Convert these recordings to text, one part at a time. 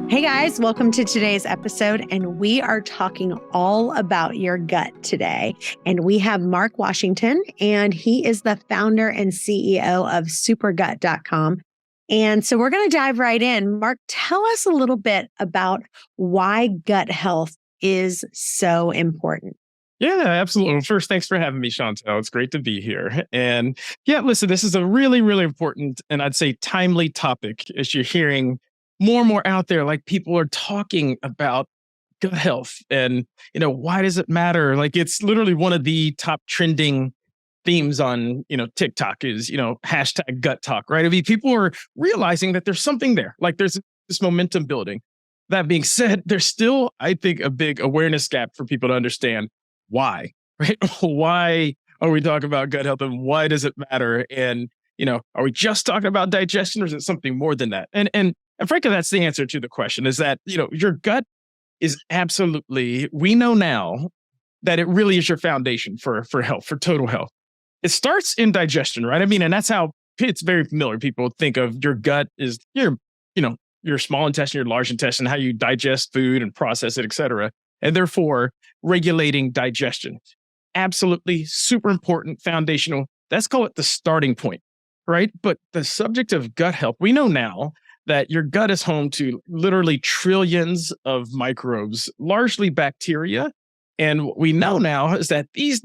Hey guys, welcome to today's episode. And we are talking all about your gut today. And we have Marc Washington, and he is the founder and CEO of supergut.com. And so we're going to dive right in. Marc, tell us a little bit about why gut health is so important. Yeah, absolutely. Well, first, thanks for having me, Chantel. It's great to be here. And yeah, listen, this is a really, really important and I'd say timely topic as you're hearing more and more out there. Like people are talking about gut health and, why does it matter? Like it's literally one of the top trending themes on, TikTok is, hashtag gut talk, right? I mean, people are realizing that there's something there, like there's this momentum building. That being said, there's still, I think, a big awareness gap for people to understand why, right? Why are we talking about gut health and why does it matter? And, are we just talking about digestion or is it something more than that? And frankly, that's the answer to the question is that, your gut is absolutely, we know now that it really is your foundation for health, for total health. It starts in digestion, right? I mean, and that's how it's very familiar. People think of your gut is your small intestine, your large intestine, how you digest food and process it, et cetera. And therefore regulating digestion. Absolutely super important, foundational. Let's call it the starting point, right? But the subject of gut health, we know now that your gut is home to literally trillions of microbes, largely bacteria. And what we know now is that these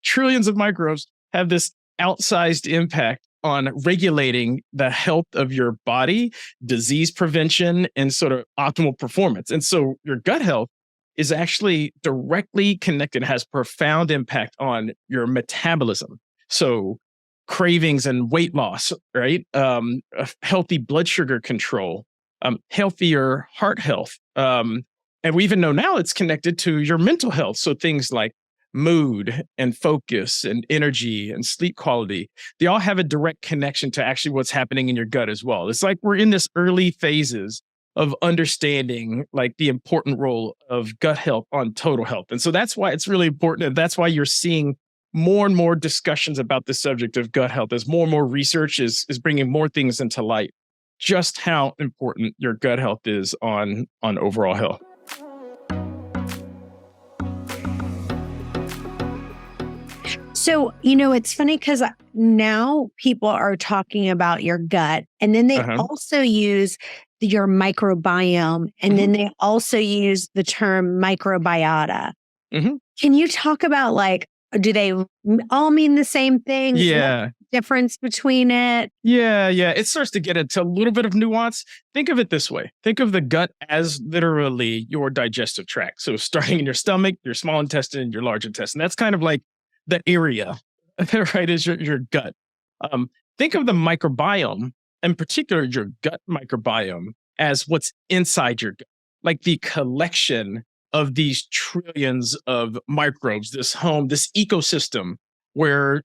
trillions of microbes have this outsized impact on regulating the health of your body, disease prevention, and sort of optimal performance. And so your gut health is actually directly connected, has profound impact on your metabolism. So cravings and weight loss, right? Healthy blood sugar control, healthier heart health. And we even know now it's connected to your mental health. So things like mood and focus and energy and sleep quality, they all have a direct connection to actually what's happening in your gut as well. It's like we're in this early phases of understanding like the important role of gut health on total health. And so that's why it's really important. And that's why you're seeing more and more discussions about the subject of gut health as more and more research is bringing more things into light, just how important your gut health is on overall health. So, it's funny because now people are talking about your gut, and then they also use your microbiome, and then they also use the term microbiota. Can you talk about do they all mean the same thing? Yeah. What's the difference between it? Yeah. It starts to get into a little bit of nuance. Think of it this way. Think of the gut as literally your digestive tract. So starting in your stomach, your small intestine, your large intestine. That's kind of like the area, right, is your gut. Think of the microbiome, in particular your gut microbiome, as what's inside your gut, like the collection of these trillions of microbes, this ecosystem where,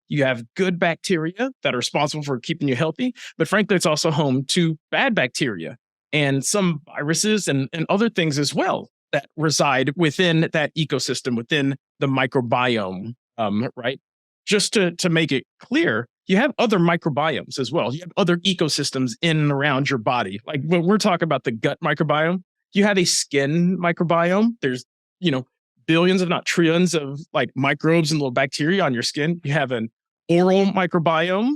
you have good bacteria that are responsible for keeping you healthy. But frankly, it's also home to bad bacteria and some viruses and other things as well that reside within that ecosystem, within the microbiome. Right? Just to make it clear, you have other microbiomes as well. You have other ecosystems in and around your body. Like when we're talking about the gut microbiome, you have a skin microbiome. There's, billions, if not trillions of like microbes and little bacteria on your skin. You have an oral microbiome,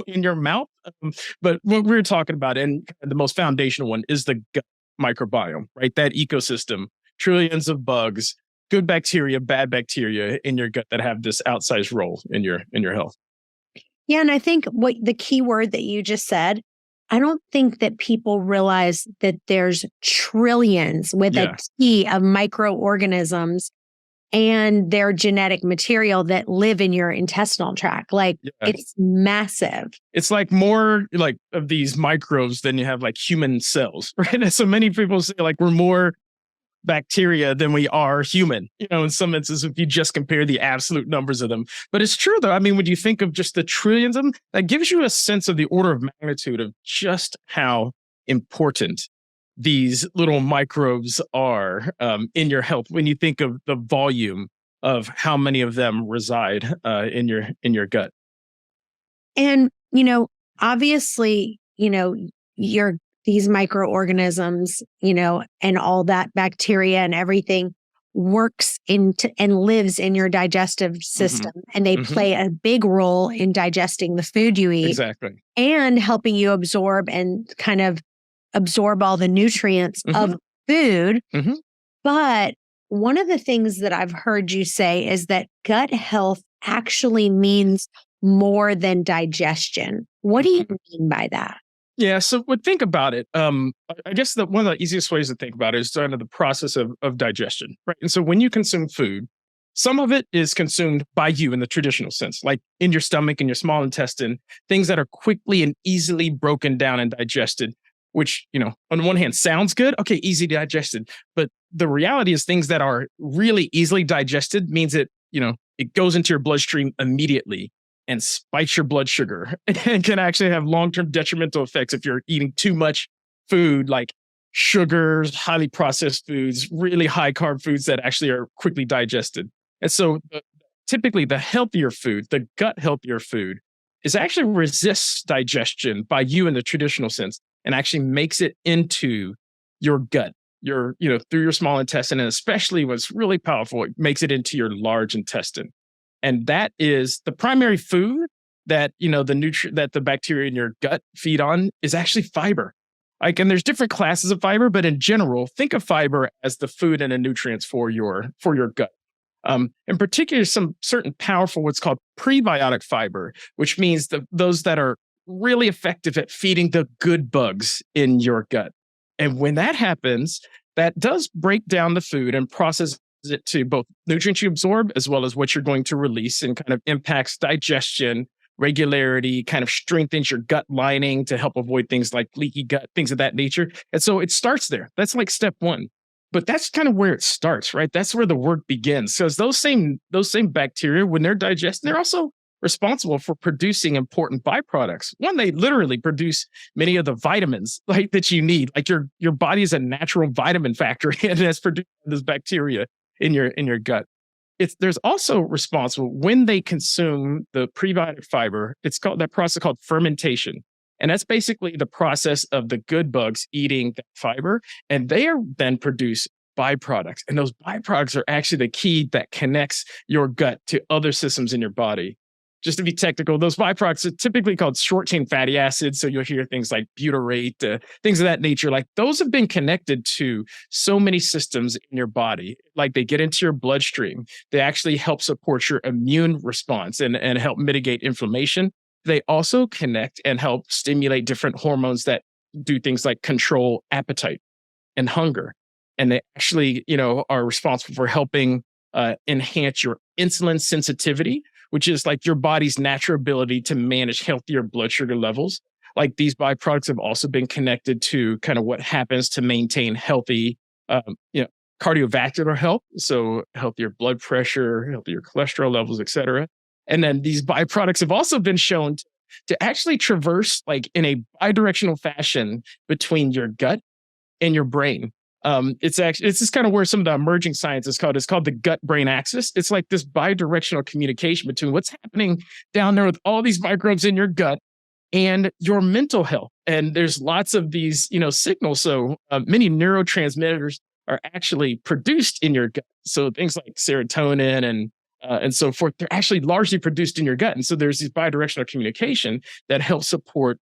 in your mouth. But what we're talking about, and the most foundational one, is the gut microbiome, right? That ecosystem, trillions of bugs, good bacteria, bad bacteria in your gut that have this outsized role in your health. Yeah, and I think what the key word that you just said, I don't think that people realize that there's trillions with a T of microorganisms and their genetic material that live in your intestinal tract. It's massive. It's like more like of these microbes than you have like human cells, right? And so many people say like we're more bacteria than we are human, in some instances, if you just compare the absolute numbers of them. But it's true, though. I mean, when you think of just the trillions of them, that gives you a sense of the order of magnitude of just how important these little microbes are in your health. When you think of the volume of how many of them reside in your gut. And, obviously, your these microorganisms, and all that bacteria and everything works into and lives in your digestive system. And they play a big role in digesting the food you eat. Exactly. And helping you absorb and kind of absorb all the nutrients of food. But one of the things that I've heard you say is that gut health actually means more than digestion. What do you mean by that? Yeah, so think about it. I guess one of the easiest ways to think about it is kind of the process of digestion, right? And so when you consume food, some of it is consumed by you in the traditional sense, like in your stomach, in your small intestine, things that are quickly and easily broken down and digested, which, on the one hand sounds good. Okay, easy digested. But the reality is things that are really easily digested means it goes into your bloodstream immediately and spikes your blood sugar and can actually have long-term detrimental effects if you're eating too much food like sugars, highly processed foods, really high carb foods that actually are quickly digested. And so typically the healthier food, the gut healthier food, is actually resists digestion by you in the traditional sense and actually makes it into your gut, through your small intestine, and especially what's really powerful, it makes it into your large intestine. And that is the primary food that, that the bacteria in your gut feed on is actually fiber. And there's different classes of fiber, but in general, think of fiber as the food and the nutrients for your gut. In particular, some certain powerful, what's called prebiotic fiber, which means those that are really effective at feeding the good bugs in your gut. And when that happens, that does break down the food and process it to both nutrients you absorb as well as what you're going to release, and kind of impacts digestion, regularity, kind of strengthens your gut lining to help avoid things like leaky gut, things of that nature. And so it starts there. That's like step one. But that's kind of where it starts, right? That's where the work begins. Because those same bacteria, when they're digested, they're also responsible for producing important byproducts. One, they literally produce many of the vitamins that you need. Like your body is a natural vitamin factory, and it's producing this bacteria in your gut. There's also responsible when they consume the prebiotic fiber. It's called that process called fermentation. And that's basically the process of the good bugs eating that fiber, and they are then produce byproducts. And those byproducts are actually the key that connects your gut to other systems in your body. Just to be technical, those byproducts are typically called short-chain fatty acids. So you'll hear things like butyrate, things of that nature. Like those have been connected to so many systems in your body. Like they get into your bloodstream. They actually help support your immune response and help mitigate inflammation. They also connect and help stimulate different hormones that do things like control appetite and hunger. And they actually, are responsible for helping enhance your insulin sensitivity, which is like your body's natural ability to manage healthier blood sugar levels. Like these byproducts have also been connected to kind of what happens to maintain healthy, cardiovascular health. So healthier blood pressure, healthier cholesterol levels, et cetera. And then these byproducts have also been shown to actually traverse like in a bidirectional fashion between your gut and your brain. It's just kind of where some of the emerging science is called. It's called the gut-brain axis. It's like this bidirectional communication between what's happening down there with all these microbes in your gut and your mental health. And there's lots of these, signals. So many neurotransmitters are actually produced in your gut. So things like serotonin and so forth, they're actually largely produced in your gut. And so there's this bidirectional communication that helps support,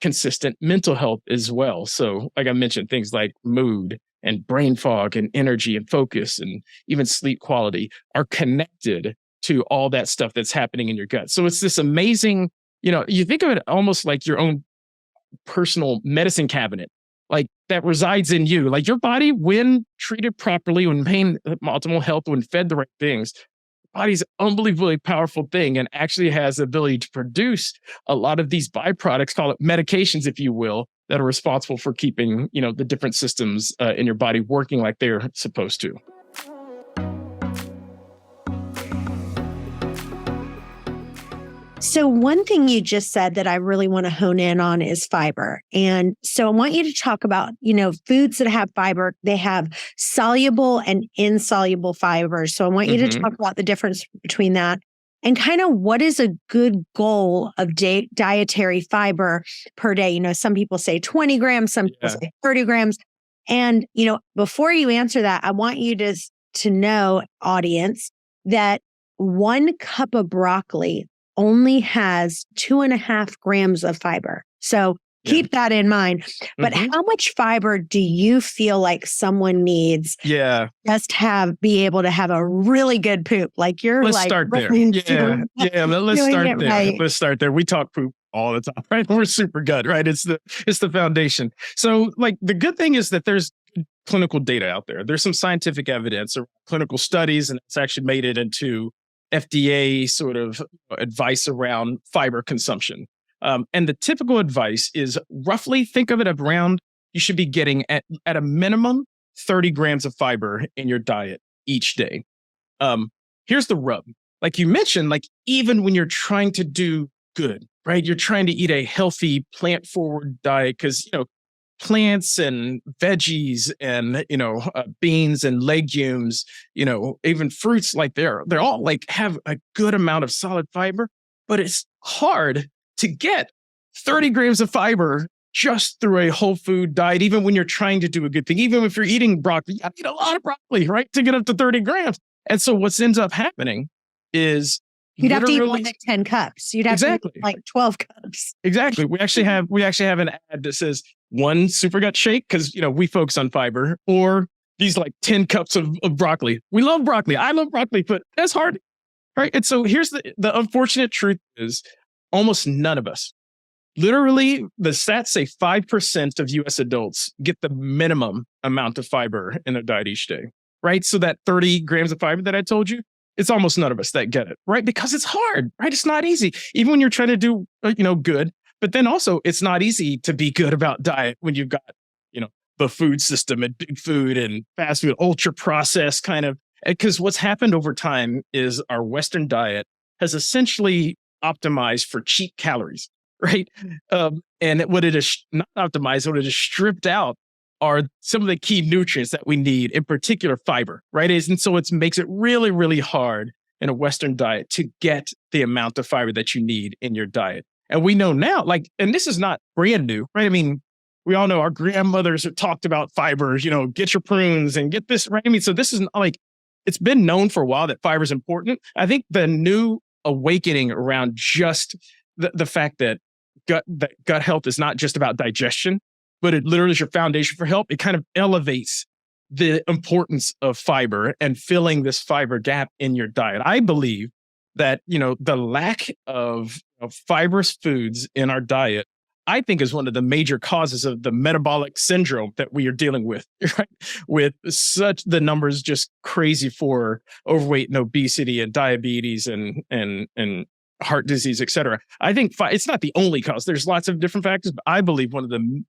consistent mental health as well. So like I mentioned, things like mood and brain fog and energy and focus and even sleep quality are connected to all that stuff that's happening in your gut. So it's this amazing, you think of it almost like your own personal medicine cabinet, like that resides in you. Like your body, when treated properly, when maintained optimal health, when fed the right things, body's an unbelievably powerful thing and actually has the ability to produce a lot of these byproducts, call it medications, if you will, that are responsible for keeping, the different systems in your body working like they're supposed to. So one thing you just said that I really want to hone in on is fiber. And so I want you to talk about, foods that have fiber, they have soluble and insoluble fibers. So I want you to talk about the difference between that. and kind of what is a good goal of dietary fiber per day? Some people say 20 grams, some people say 30 grams. And, before you answer that, I want you to know, audience, that 1 cup of broccoli only has 2.5 grams of fiber. So keep that in mind. But how much fiber do you feel like someone needs? Just be able to have a really good poop. Like let's start there. Let's start there. Right. Let's start there. We talk poop all the time, right? We're super gut, right? It's the foundation. So like the good thing is that there's clinical data out there. There's some scientific evidence or clinical studies, and it's actually made it into FDA sort of advice around fiber consumption. And the typical advice is roughly think of it around, you should be getting at a minimum 30 grams of fiber in your diet each day. Here's the rub. Like you mentioned, like even when you're trying to do good, right? You're trying to eat a healthy plant forward diet because, plants and veggies and, beans and legumes, even fruits, like they're all like have a good amount of solid fiber, but it's hard to get 30 grams of fiber just through a whole food diet, even when you're trying to do a good thing. Even if you're eating broccoli, you eat a lot of broccoli, right, to get up to 30 grams. And so what ends up happening is you'd have to eat more than 10 cups. You'd have to eat like 12 cups. Exactly. We actually have an ad that says 1 super gut shake because, we focus on fiber, or these like 10 cups of broccoli. We love broccoli. I love broccoli, but that's hard, right? And so here's the unfortunate truth is almost none of us, literally the stats say 5% of US adults get the minimum amount of fiber in their diet each day, right? So that 30 grams of fiber that I told you, it's almost none of us that get it, right? Because it's hard, right? It's not easy. Even when you're trying to do, good, but then also it's not easy to be good about diet when you've got, the food system and big food and fast food, ultra processed kind of, because what's happened over time is our Western diet has essentially optimized for cheap calories, right? And what it is not optimized, what it is stripped out are some of the key nutrients that we need, in particular fiber, right? And so it makes it really, really hard in a Western diet to get the amount of fiber that you need in your diet. And we know now, and this is not brand new, right? I mean, we all know our grandmothers have talked about fiber, get your prunes and get this, right? I mean, so this is it's been known for a while that fiber is important. I think the new awakening around just the fact that gut health is not just about digestion, but it literally is your foundation for health. It kind of elevates the importance of fiber and filling this fiber gap in your diet. I believe that, the lack of fibrous foods in our diet, I think is one of the major causes of the metabolic syndrome that we are dealing with, right? With such the numbers just crazy for overweight and obesity and diabetes and heart disease, et cetera. I think it's not the only cause. There's lots of different factors, but I believe one of the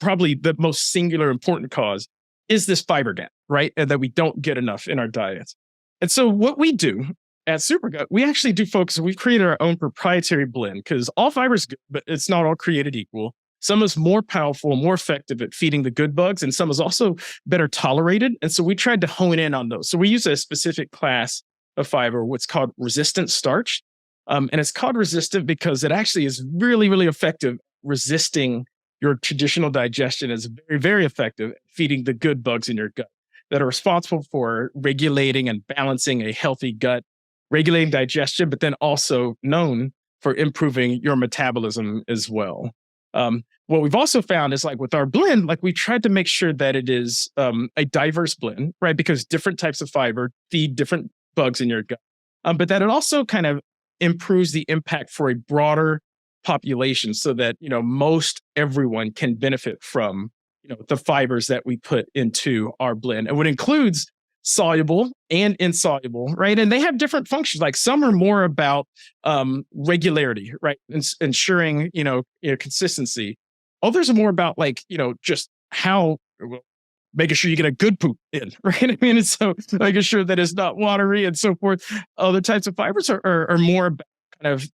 probably the most singular important cause is this fiber gap, right? And that we don't get enough in our diets. And so what we do at SuperGut, we actually do focus, we've created our own proprietary blend because all fiber is good, but it's not all created equal. Some is more powerful, more effective at feeding the good bugs, and some is also better tolerated. And so we tried to hone in on those. So we use a specific class of fiber, what's called resistant starch. And it's called resistant because it actually is really, really effective resisting your traditional digestion. Is very, very effective at feeding the good bugs in your gut that are responsible for regulating and balancing a healthy gut, regulating digestion, but then also known for improving your metabolism as well. What we've also found is with our blend, we tried to make sure that it is a diverse blend, right? Because different types of fiber feed different bugs in your gut, but that it also kind of improves the impact for a broader population so that, most everyone can benefit from, the fibers that we put into our blend. And what includes soluble and insoluble, right? And they have different functions. Some are more about regularity, right? Ensuring, consistency. Others are more about just how, making sure you get a good poop in, right? I mean, and so making sure that it's not watery and so forth. Other types of fibers are more about kind of,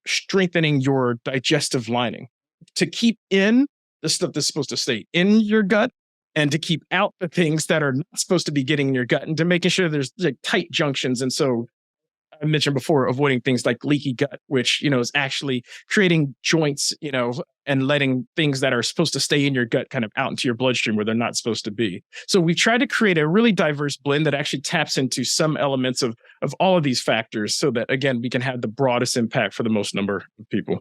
strengthening your digestive lining to keep in the stuff that's supposed to stay in your gut and to keep out the things that are not supposed to be getting in your gut and to making sure there's tight junctions. And so I mentioned before, avoiding things like leaky gut, which, is actually creating joints, and letting things that are supposed to stay in your gut kind of out into your bloodstream where they're not supposed to be. So we try to create a really diverse blend that actually taps into some elements of all of these factors so that, again, we can have the broadest impact for the most number of people.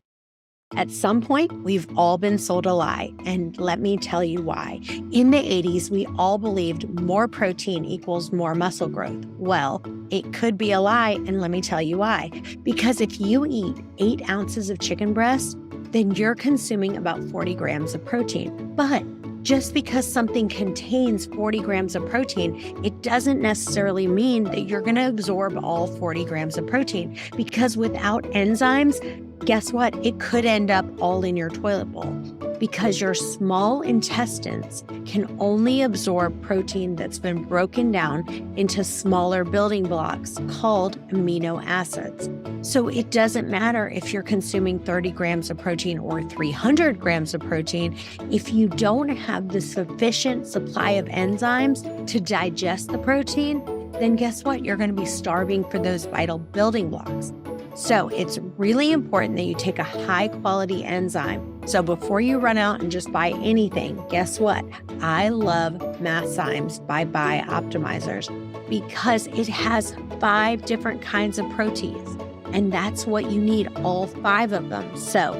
At some point, we've all been sold a lie, and let me tell you why. In the 80s, we all believed more protein equals more muscle growth. Well, it could be a lie, and let me tell you why. Because if you eat 8 ounces of chicken breast, then you're consuming about 40 grams of protein. But just because something contains 40 grams of protein, it doesn't necessarily mean that you're going to absorb all 40 grams of protein, because without enzymes, guess what? It could end up all in your toilet bowl, because your small intestines can only absorb protein that's been broken down into smaller building blocks called amino acids. So it doesn't matter if you're consuming 30 grams of protein or 300 grams of protein. If you don't have the sufficient supply of enzymes to digest the protein, then guess what? You're going to be starving for those vital building blocks. So it's really important that you take a high quality enzyme. So before you run out and just buy anything, guess what? I love Masszymes by Optimizers because it has 5 different kinds of proteins, and that's what you need, all 5 of them. So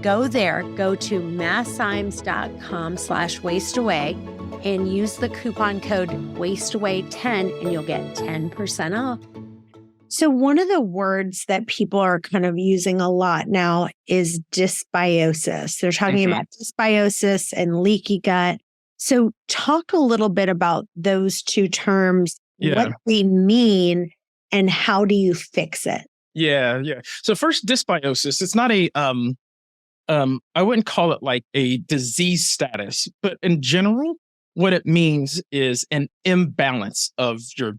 go to masszymes.com/wasteaway and use the coupon code wasteaway10 and you'll get 10% off. So one of the words that people are kind of using a lot now is dysbiosis. They're talking about dysbiosis and leaky gut. So talk a little bit about those 2 terms, what they mean, and how do you fix it? Yeah. So first, dysbiosis, it's not I wouldn't call it like a disease status, but in general, what it means is an imbalance of your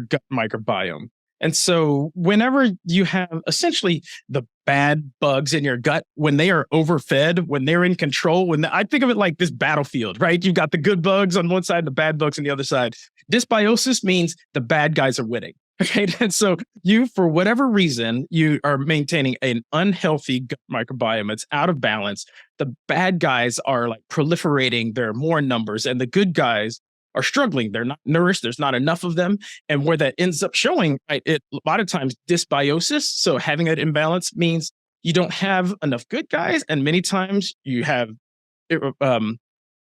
gut microbiome. And so whenever you have essentially the bad bugs in your gut, when they are overfed, when they're in control, I think of it like this battlefield, right? You've got the good bugs on one side, the bad bugs on the other side. Dysbiosis means the bad guys are winning. Okay. And so you, for whatever reason, you are maintaining an unhealthy gut microbiome. It's out of balance. The bad guys are like proliferating. There are more numbers, and the good guys are struggling. They're not nourished. There's not enough of them. And where that ends up showing, right, a lot of times dysbiosis. So having that imbalance means you don't have enough good guys. And many times you have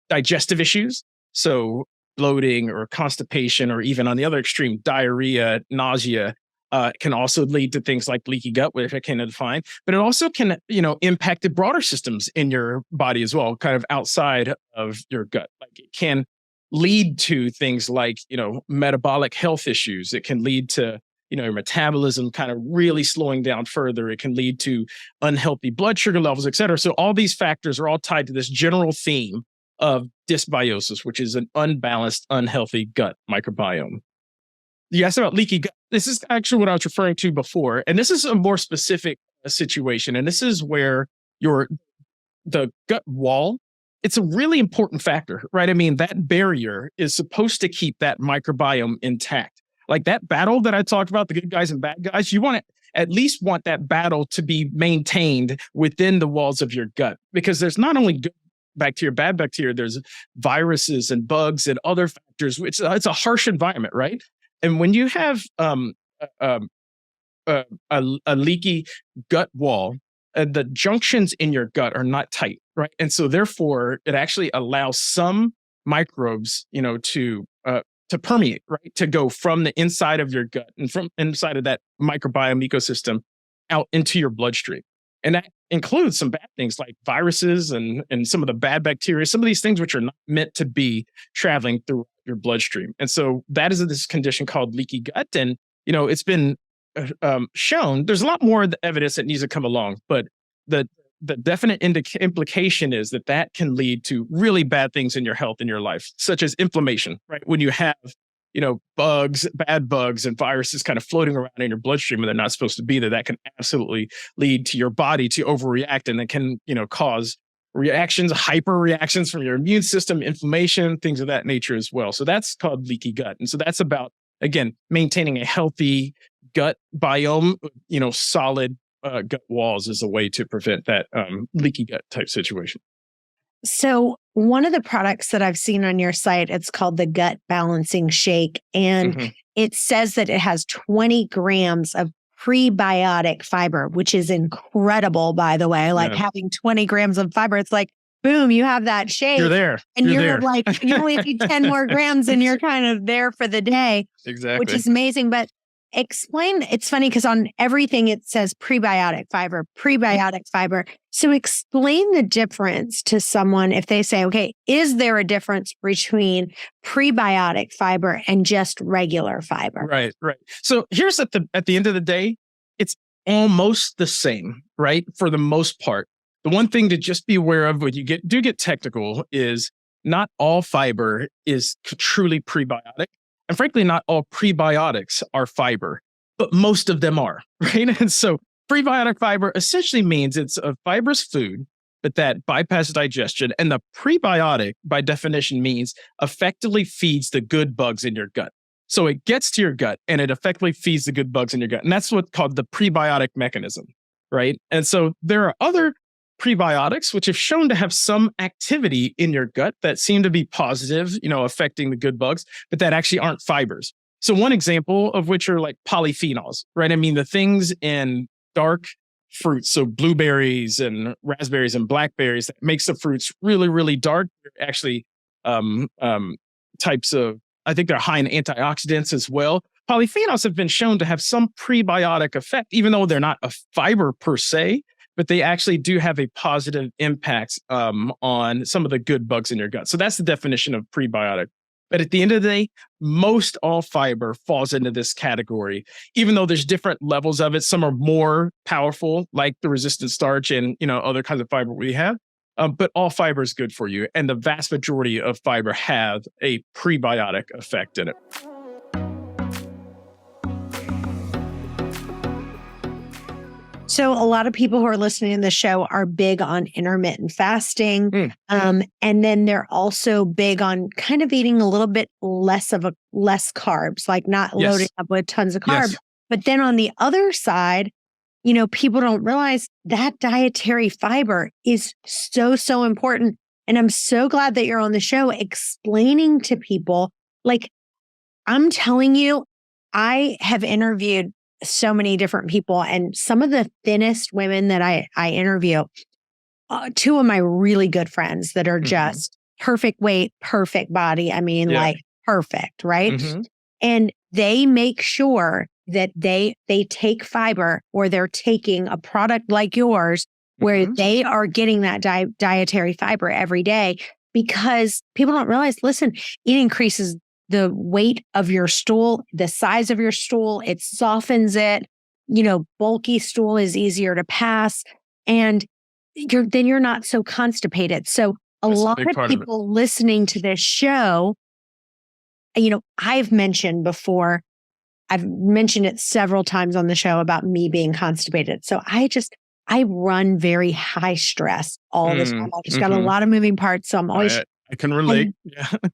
digestive issues. So bloating or constipation, or even on the other extreme, diarrhea, nausea, can also lead to things like leaky gut, which I can't define, but it also can, impact the broader systems in your body as well, kind of outside of your gut. Like it can lead to things like, metabolic health issues. It can lead to, your metabolism kind of really slowing down further. It can lead to unhealthy blood sugar levels, et cetera. So all these factors are all tied to this general theme of dysbiosis, which is an unbalanced, unhealthy gut microbiome. You asked about leaky gut. This is actually what I was referring to before. And this is a more specific situation. And this is where the gut wall, it's a really important factor, right? I mean, that barrier is supposed to keep that microbiome intact. Like that battle that I talked about, the good guys and bad guys, you at least want that battle to be maintained within the walls of your gut, because there's not only good bacteria, bad bacteria, there's viruses and bugs and other factors, which it's a harsh environment, right? And when you have a leaky gut wall, the junctions in your gut are not tight, right? And so therefore, it actually allows some microbes, to permeate, right? To go from the inside of your gut and from inside of that microbiome ecosystem out into your bloodstream. And that includes some bad things like viruses and some of the bad bacteria, some of these things which are not meant to be traveling through your bloodstream. And so that is this condition called leaky gut. And, it's been shown, there's a lot more evidence that needs to come along, but the definite implication is that can lead to really bad things in your health, in your life, such as inflammation, right? When you have, bad bugs and viruses kind of floating around in your bloodstream and they're not supposed to be there, that can absolutely lead to your body to overreact, and it can, cause reactions, hyper reactions from your immune system, inflammation, things of that nature as well. So that's called leaky gut. And so that's about, again, maintaining a healthy gut biome, solid gut walls is a way to prevent that leaky gut type situation. So one of the products that I've seen on your site, it's called the Gut Balancing Shake. And Mhm. it says that it has 20 grams of prebiotic fiber, which is incredible, by the way. Like Yeah. having 20 grams of fiber, it's like, boom, you have that You're shake. there. And You're you're there. like, you only need 10 more grams and you're kind of there for the day, which Exactly. is amazing. But explain, it's funny because on everything it says prebiotic fiber, prebiotic fiber. So explain the difference to someone if they say, okay, is there a difference between prebiotic fiber and just regular fiber? Right, right. So here's at the end of the day, it's almost the same, right? For the most part. The one thing to just be aware of when you get technical is not all fiber is truly prebiotic. And frankly, not all prebiotics are fiber, but most of them are, right? And so prebiotic fiber essentially means it's a fibrous food, but that bypasses digestion. And the prebiotic, by definition, means effectively feeds the good bugs in your gut. So it gets to your gut and it effectively feeds the good bugs in your gut. And that's what's called the prebiotic mechanism, right? And so there are other prebiotics which have shown to have some activity in your gut that seem to be positive, affecting the good bugs, but that actually aren't fibers. So one example of which are like polyphenols, right? I mean, the things in dark fruits, so blueberries and raspberries and blackberries, that makes the fruits really, really dark. They're actually types of, I think they're high in antioxidants as well. Polyphenols have been shown to have some prebiotic effect, even though they're not a fiber per se, but they actually do have a positive impact on some of the good bugs in your gut. So that's the definition of prebiotic. But at the end of the day, most all fiber falls into this category, even though there's different levels of it. Some are more powerful, like the resistant starch and other kinds of fiber we have. But all fiber is good for you. And the vast majority of fiber have a prebiotic effect in it. So a lot of people who are listening to the show are big on intermittent fasting. And then they're also big on kind of eating a little bit less carbs, like not loading up with tons of carbs. Yes. But then on the other side, people don't realize that dietary fiber is so, so important. And I'm so glad that you're on the show explaining to people, like, I'm telling you, I have interviewed so many different people, and some of the thinnest women that I interview, two of my really good friends that are just perfect weight, perfect body. I mean, like perfect, right? And they make sure that they take fiber, or they're taking a product like yours where they are getting that dietary fiber every day, because people don't realize, listen, it increases the weight of your stool, the size of your stool, it softens it. Bulky stool is easier to pass, and you're not so constipated. So That's lot of people listening to this show, I've mentioned before, I've mentioned it several times on the show about me being constipated. So I run very high stress all the time. I just got a lot of moving parts. So I'm always, I can relate.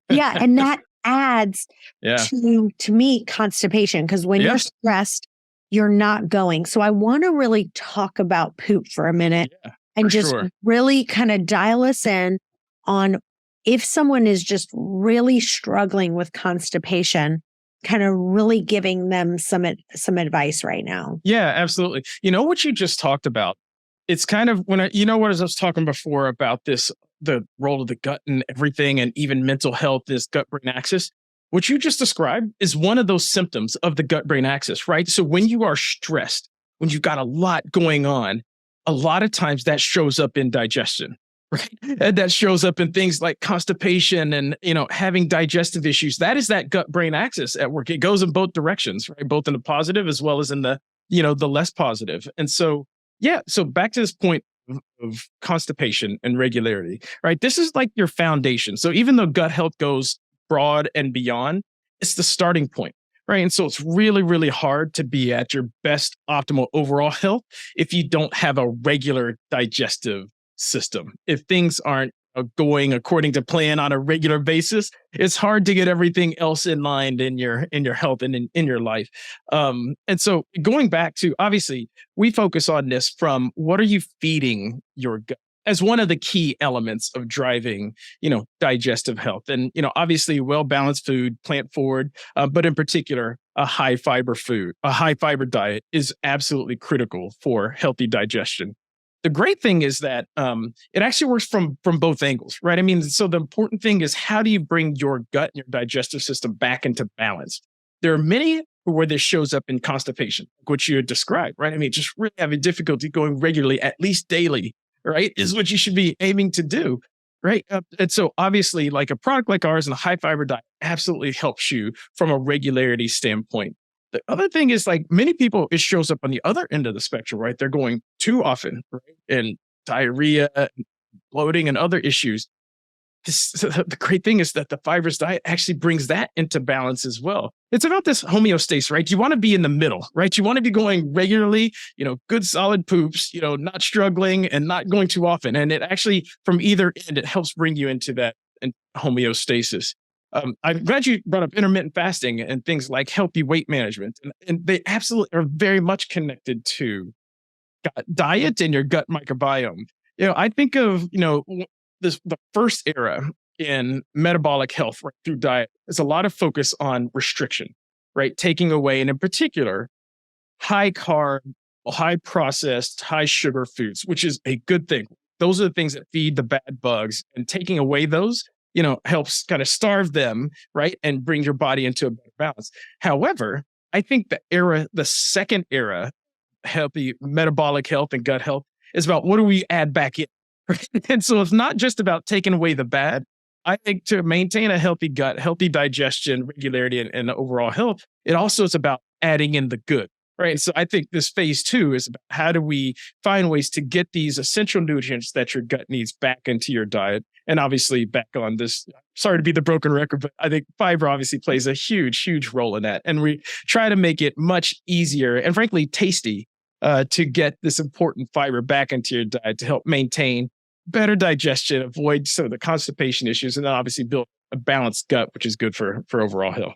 and that adds to me constipation, because when you're stressed, you're not going. So I want to really talk about poop for a minute and just really kind of dial us in on if someone is just really struggling with constipation, kind of really giving them some advice right now. Yeah, absolutely. What you just talked about, it's kind of when as I was talking before about this, the role of the gut and everything, and even mental health, this gut-brain axis. What you just described is one of those symptoms of the gut-brain axis, right? So when you are stressed, when you've got a lot going on, a lot of times that shows up in digestion, right? And that shows up in things like constipation and, having digestive issues. That is that gut-brain axis at work. It goes in both directions, right? Both in the positive as well as in the, the less positive. And so, so back to this point of constipation and regularity, right? This is like your foundation. So even though gut health goes broad and beyond, it's the starting point, right? And so it's really, really hard to be at your best optimal overall health if you don't have a regular digestive system. If things aren't going according to plan on a regular basis, it's hard to get everything else in line in your health and in your life. And so going back to, obviously, we focus on this from what are you feeding your gut as one of the key elements of driving, digestive health. And, obviously well-balanced food, plant forward, but in particular, a high fiber diet is absolutely critical for healthy digestion. The great thing is that it actually works from both angles, right? I mean, so the important thing is how do you bring your gut and your digestive system back into balance? There are many where this shows up in constipation, which you had described, right? I mean, just really having difficulty going regularly, at least daily, right, is what you should be aiming to do, right? And so obviously, like a product like ours and a high fiber diet absolutely helps you from a regularity standpoint. The other thing is, like, many people, it shows up on the other end of the spectrum, right? They're going too often, right? And diarrhea, bloating, and other issues. The great thing is that the fibrous diet actually brings that into balance as well. It's about this homeostasis, right? You want to be in the middle, right? You want to be going regularly, good solid poops, not struggling and not going too often. And it actually, from either end, it helps bring you into that homeostasis. I'm glad you brought up intermittent fasting and things like healthy weight management. And they absolutely are very much connected to diet and your gut microbiome. I think of, the first era in metabolic health, right, through diet is a lot of focus on restriction, right? Taking away, and in particular, high carb, high processed, high sugar foods, which is a good thing. Those are the things that feed the bad bugs, and taking away those, helps kind of starve them, right? And bring your body into a better balance. However, I think the second era, healthy metabolic health and gut health, is about what do we add back in? And so it's not just about taking away the bad. I think to maintain a healthy gut, healthy digestion, regularity, and overall health, it also is about adding in the good, right? So I think this phase 2 is about how do we find ways to get these essential nutrients that your gut needs back into your diet. And obviously back on this, sorry to be the broken record, but I think fiber obviously plays a huge, huge role in that. And we try to make it much easier and frankly tasty to get this important fiber back into your diet to help maintain better digestion, avoid some of the constipation issues, and then obviously build a balanced gut, which is good for overall health.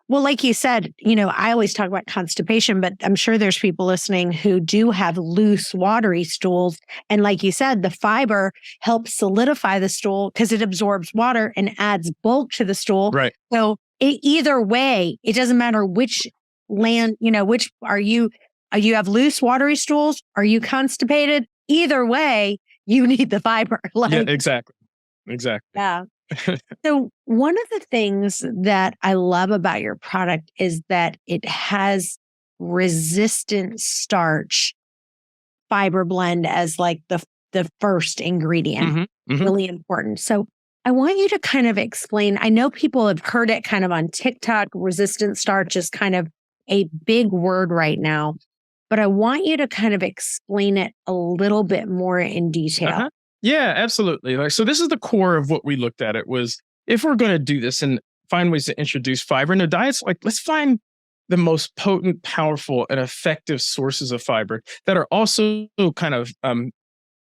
Well, like you said, I always talk about constipation, but I'm sure there's people listening who do have loose, watery stools. And like you said, the fiber helps solidify the stool because it absorbs water and adds bulk to the stool. Right. So either way, it doesn't matter which which you have loose, watery stools, are you constipated? Either way, you need the fiber. Yeah, exactly. Yeah. So one of the things that I love about your product is that it has resistant starch fiber blend as like the first ingredient. Mm-hmm. Mm-hmm. Really important. So I want you to kind of explain. I know people have heard it kind of on TikTok. Resistant starch is kind of a big word right now. But I want you to kind of explain it a little bit more in detail. Uh-huh. Yeah, absolutely. So this is the core of what we looked at. It was, if we're going to do this and find ways to introduce fiber into diets, like let's find the most potent, powerful, and effective sources of fiber that are also kind of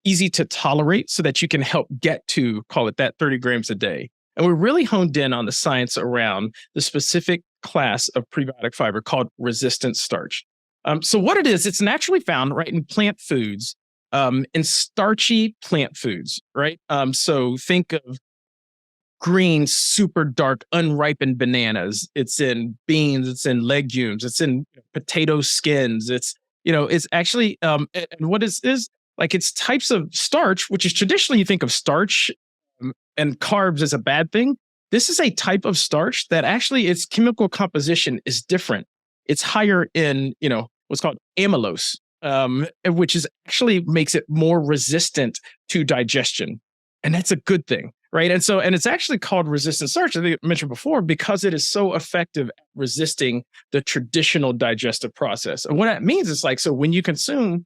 easy to tolerate so that you can help get to, call it that, 30 grams a day. And we're really honed in on the science around the specific class of prebiotic fiber called resistant starch. So what it is, it's naturally found right in plant foods, in starchy plant foods, right? So think of green, super dark, unripened bananas. It's in beans, it's in legumes, it's in potato skins. It's actually, and what is like it's types of starch, which is traditionally you think of starch and carbs as a bad thing. This is a type of starch that actually its chemical composition is different. It's higher in, what's called amylose, which is actually makes it more resistant to digestion. And that's a good thing, right? And it's actually called resistant starch, I think I mentioned before, because it is so effective at resisting the traditional digestive process. And what that means is so when you consume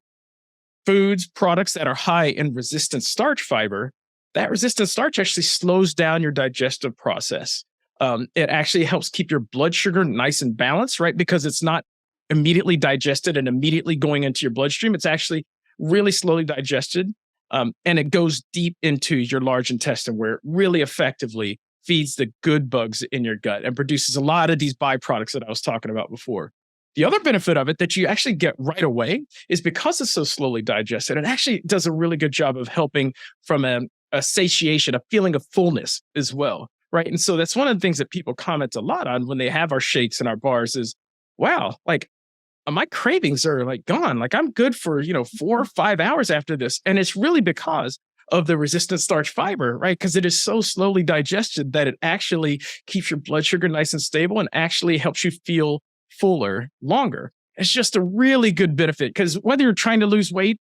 foods, products that are high in resistant starch fiber, that resistant starch actually slows down your digestive process. It actually helps keep your blood sugar nice and balanced, right? Because it's not immediately digested and immediately going into your bloodstream. It's actually really slowly digested. And it goes deep into your large intestine where it really effectively feeds the good bugs in your gut and produces a lot of these byproducts that I was talking about before. The other benefit of it that you actually get right away is because it's so slowly digested, it actually does a really good job of helping from a satiation, a feeling of fullness as well. Right. And so that's one of the things that people comment a lot on when they have our shakes and our bars is, wow, like my cravings are like gone. Like I'm good for, 4 or 5 hours after this. And it's really because of the resistant starch fiber, right? Because it is so slowly digested that it actually keeps your blood sugar nice and stable and actually helps you feel fuller longer. It's just a really good benefit because whether you're trying to lose weight,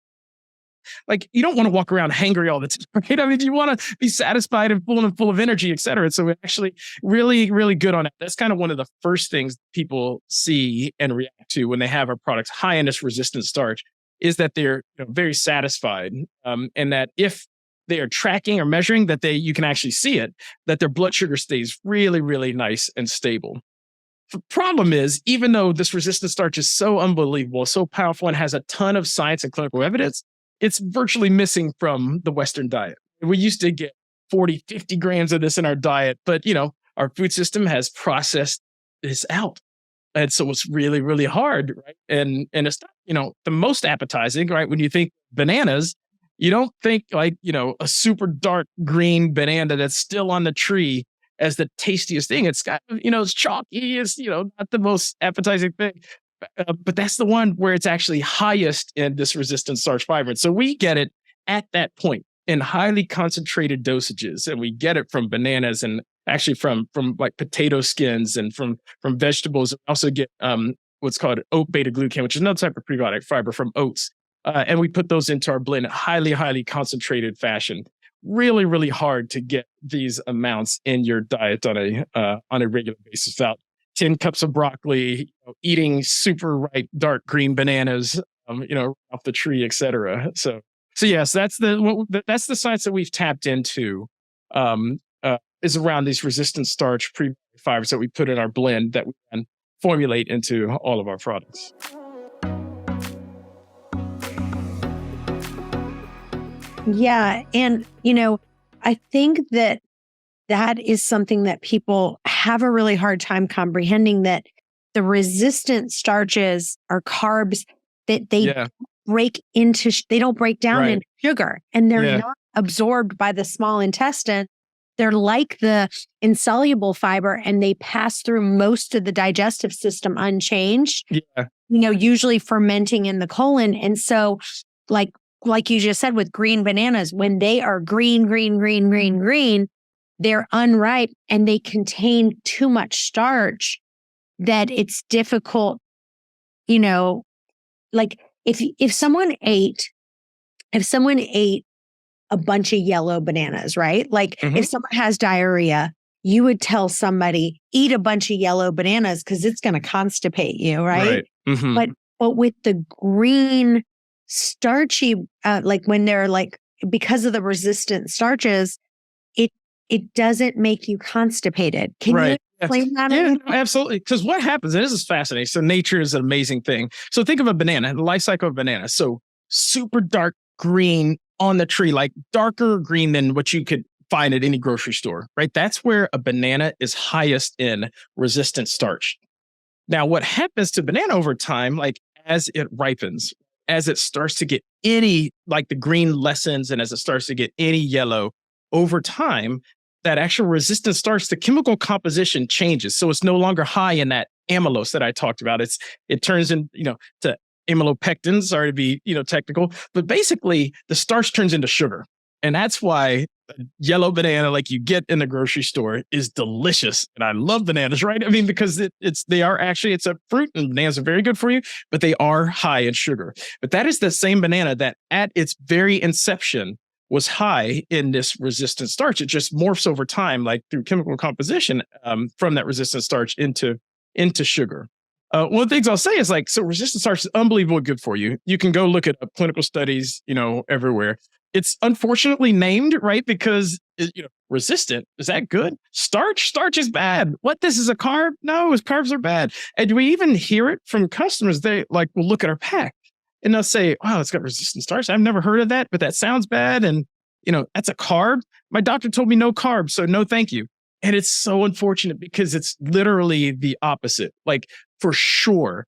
like you don't want to walk around hangry all the time, right? I mean, you want to be satisfied and full of energy, et cetera. So we're actually really, really good on it. That's kind of one of the first things people see and react to when they have our products high in this resistant starch is that they're very satisfied. And that if they are tracking or measuring that you can actually see it, that their blood sugar stays really, really nice and stable. The problem is, even though this resistant starch is so unbelievable, so powerful, and has a ton of science and clinical evidence, it's virtually missing from the Western diet. We used to get 40, 50 grams of this in our diet, but our food system has processed this out. And so it's really, really hard, right? And it's not, the most appetizing, right? When you think bananas, you don't think like, a super dark green banana that's still on the tree as the tastiest thing. It's got, it's chalky, it's, not the most appetizing thing. But that's the one where it's actually highest in this resistant starch fiber. And so we get it at that point in highly concentrated dosages. And we get it from bananas and actually from like potato skins and from vegetables. We also get what's called oat beta glucan, which is another type of prebiotic fiber from oats. And we put those into our blend in highly, highly concentrated fashion. Really, really hard to get these amounts in your diet on a regular basis without 10 cups of broccoli, eating super ripe dark green bananas, off the tree, et cetera. So yes, that's the science that we've tapped into, is around these resistant starch prebiotic fibers that we put in our blend that we can formulate into all of our products. Yeah. And, I think that is something that people have a really hard time comprehending, that the resistant starches are carbs that they break into, they don't break down into sugar, and they're not absorbed by the small intestine. They're like the insoluble fiber, and they pass through most of the digestive system unchanged, usually fermenting in the colon. And so like you just said with green bananas, when they are green, they're unripe and they contain too much starch that it's difficult, like if someone ate a bunch of yellow bananas, right? Like if someone has diarrhea, you would tell somebody, eat a bunch of yellow bananas because it's going to constipate you, right? But with the green starchy, like when they're like, because of the resistant starches, it doesn't make you constipated. Can you explain that? Yeah, absolutely. Because what happens, and this is fascinating. So nature is an amazing thing. So think of a banana, the life cycle of a banana. So super dark green on the tree, like darker green than what you could find at any grocery store, right? That's where a banana is highest in resistant starch. Now, what happens to banana over time, like as it ripens, as it starts to get any, like the green lessens, and as it starts to get any yellow over time, that actual resistant starch, the chemical composition changes. So it's no longer high in that amylose that I talked about. It turns in, to amylopectin, sorry to be, technical, but basically the starch turns into sugar. And that's why a yellow banana like you get in the grocery store is delicious. And I love bananas, right? I mean, because it's a fruit, and bananas are very good for you, but they are high in sugar. But that is the same banana that at its very inception was high in this resistant starch. It just morphs over time, like through chemical composition, from that resistant starch into sugar. One of the things I'll say is so resistant starch is unbelievably good for you. You can go look at clinical studies, everywhere. It's unfortunately named, right? Because, resistant, is that good? Starch is bad. What, this is a carb? No, carbs are bad. And we even hear it from customers. They will look at our pack and they'll say, wow, it's got resistant starch. I've never heard of that, but that sounds bad. And, that's a carb. My doctor told me no carbs, so no, thank you. And it's so unfortunate because it's literally the opposite. Like, for sure,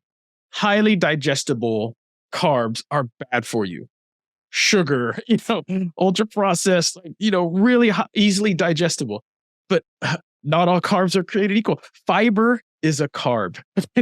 highly digestible carbs are bad for you. Sugar, ultra processed, really easily digestible. But not all carbs are created equal. Fiber is a carb.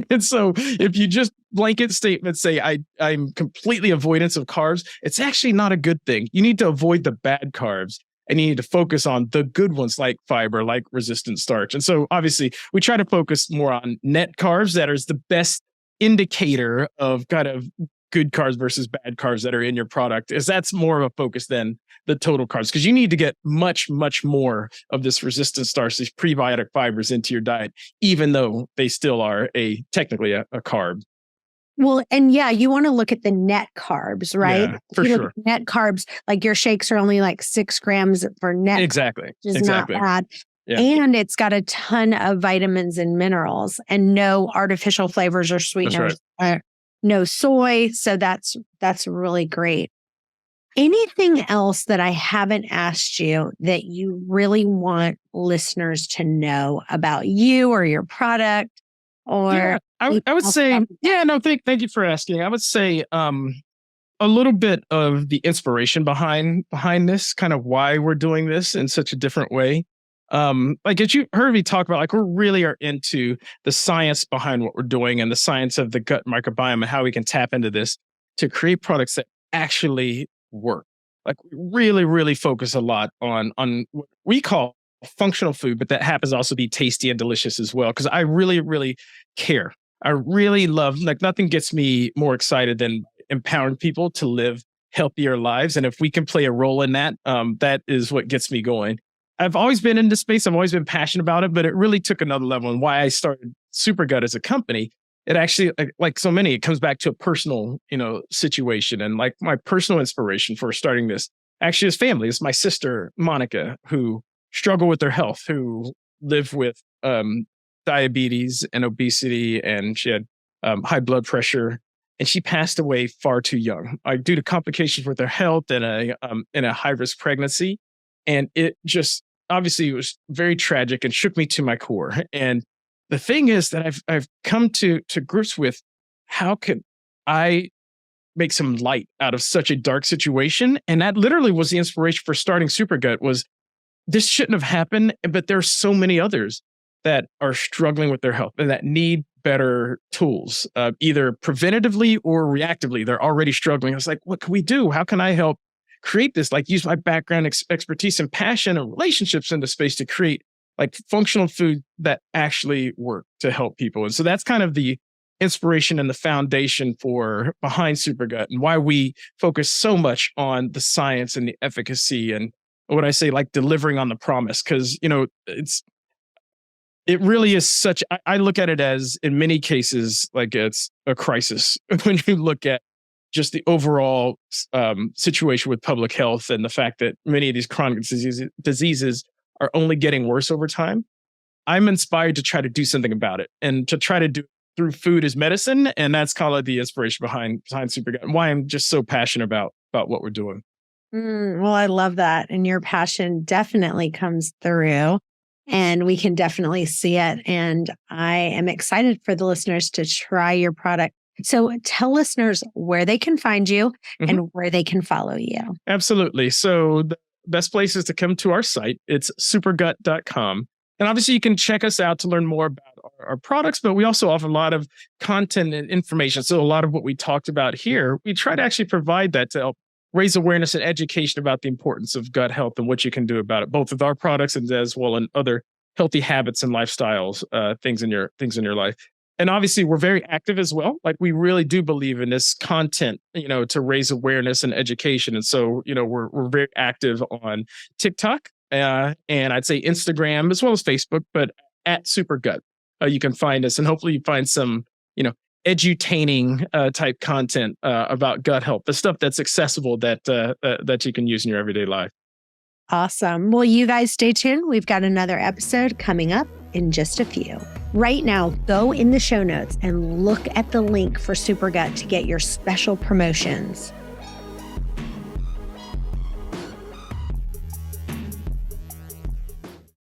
And so if you just blanket statement say, I'm completely avoidance of carbs, it's actually not a good thing. You need to avoid the bad carbs. And you need to focus on the good ones like fiber, like resistant starch. And so obviously we try to focus more on net carbs that is the best indicator of kind of good carbs versus bad carbs that are in your product, is that's more of a focus than the total carbs, because you need to get much, much more of this resistant starch, these prebiotic fibers into your diet, even though they still are technically a carb. Well, and yeah, you want to look at the net carbs, right? Yeah, for you look sure. at net carbs, like your shakes are only like 6 grams for net, Exactly. which is Exactly. not bad. Yeah. And it's got a ton of vitamins and minerals and no artificial flavors or sweeteners, no soy. So that's really great. Anything else that I haven't asked you that you really want listeners to know about you or your product? Or Yeah, I would say, thank you for asking. I would say a little bit of the inspiration behind this, kind of why we're doing this in such a different way. Like, as you heard me talk about, like, we really are into the science behind what we're doing and the science of the gut microbiome and how we can tap into this to create products that actually work. Like, we really, really focus a lot on what we call functional food, but that happens to also be tasty and delicious as well. Because I really, really care. I really love, like, nothing gets me more excited than empowering people to live healthier lives. And if we can play a role in that, that is what gets me going. I've always been in this space. I've always been passionate about it, but it really took another level. And why I started Supergut as a company, it actually, like so many, it comes back to a personal, situation. And like, my personal inspiration for starting this actually is family. It's my sister, Monica, who struggle with their health, who live with diabetes and obesity, and she had high blood pressure, and she passed away far too young, due to complications with her health and in a high risk pregnancy. And it just obviously was very tragic and shook me to my core. And the thing is that I've come to grips with, how could I make some light out of such a dark situation? And that literally was the inspiration for starting Supergut. Was this shouldn't have happened, but there's so many others that are struggling with their health and that need better tools, either preventatively or reactively. They're already struggling. I was like, what can we do? How can I help create this? Like, use my background, expertise, and passion and relationships in the space to create like functional food that actually work to help people. And so that's kind of the inspiration and the foundation for behind Supergut, and why we focus so much on the science and the efficacy, and what I say, like, delivering on the promise. Because it really is such, I look at it as, in many cases, like, it's a crisis when you look at just the overall situation with public health, and the fact that many of these chronic diseases are only getting worse over time. I'm inspired to try to do something about it, and to try to do it through food as medicine. And that's kind of the inspiration behind Supergut, and why I'm just so passionate about what we're doing. Well, I love that. And your passion definitely comes through, and we can definitely see it. And I am excited for the listeners to try your product. So tell listeners where they can find you and where they can follow you. Absolutely. So the best place is to come to our site. It's supergut.com. And obviously you can check us out to learn more about our products, but we also offer a lot of content and information. So a lot of what we talked about here, we try to actually provide that to help raise awareness and education about the importance of gut health and what you can do about it, both with our products and as well in other healthy habits and lifestyles, things in your life. And obviously we're very active as well. Like, we really do believe in this content, to raise awareness and education. And so, we're very active on TikTok, and I'd say Instagram as well as Facebook, but at Supergut, you can find us, and hopefully you find some, edutaining type content about gut health, the stuff that's accessible that you can use in your everyday life. Awesome. Well, you guys stay tuned. We've got another episode coming up in just a few. Right now, go in the show notes and look at the link for Supergut to get your special promotions.